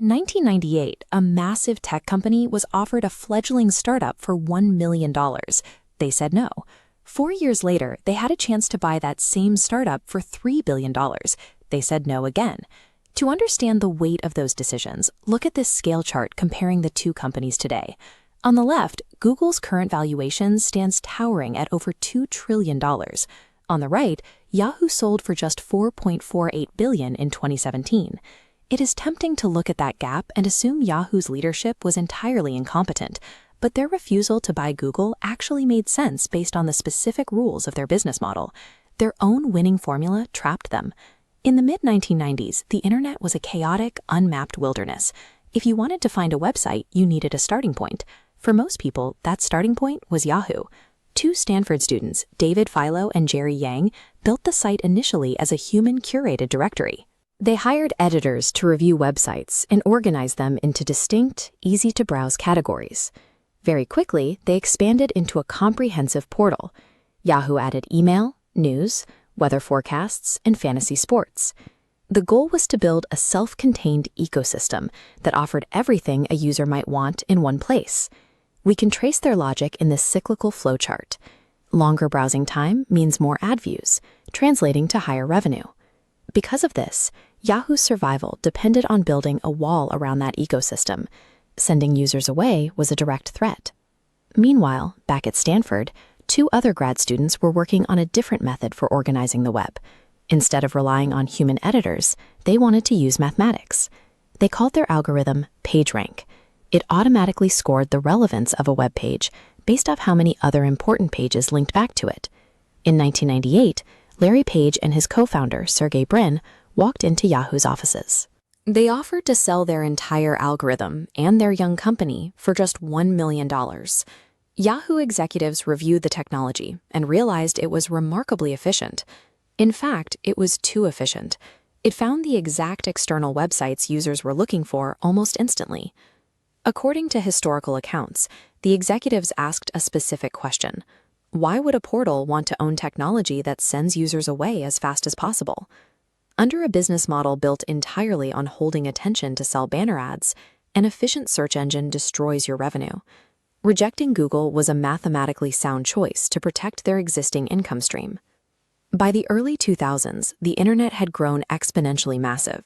In 1998, a massive tech company was offered a fledgling startup for $1 million. They said no. 4 years later, they had a chance to buy that same startup for $3 billion. They said no again. To understand the weight of those decisions, look at this scale chart comparing the two companies today. On the left, Google's current valuation stands towering at over $2 trillion. On the right, Yahoo sold for just $4.48 billion in 2017. It is tempting to look at that gap and assume Yahoo's leadership was entirely incompetent, but their refusal to buy Google actually made sense based on the specific rules of their business model. Their own winning formula trapped them. In the mid-1990s, the internet was a chaotic, unmapped wilderness. If you wanted to find a website, you needed a starting point. For most people, that starting point was Yahoo. Two Stanford students, David Philo and Jerry Yang, built the site initially as a human-curated directory. They hired editors to review websites and organize them into distinct, easy-to-browse categories. Very quickly, they expanded into a comprehensive portal. Yahoo added email, news, weather forecasts, and fantasy sports. The goal was to build a self-contained ecosystem that offered everything a user might want in one place. We can trace their logic in this cyclical flowchart. Longer browsing time means more ad views, translating to higher revenue. Because of this, Yahoo's survival depended on building a wall around that ecosystem. Sending users away was a direct threat. Meanwhile, back at Stanford, two other grad students were working on a different method for organizing the web. Instead of relying on human editors, they wanted to use mathematics. They called their algorithm PageRank. It automatically scored the relevance of a web page based off how many other important pages linked back to it. In 1998, Larry Page and his co-founder, Sergey Brin, walked into Yahoo's offices. They offered to sell their entire algorithm and their young company for just $1 million. Yahoo executives reviewed the technology and realized it was remarkably efficient. In fact, it was too efficient. It found the exact external websites users were looking for almost instantly. According to historical accounts, the executives asked a specific question. Why would a portal want to own technology that sends users away as fast as possible? Under a business model built entirely on holding attention to sell banner ads, an efficient search engine destroys your revenue. Rejecting Google was a mathematically sound choice to protect their existing income stream. By the early 2000s, the internet had grown exponentially massive.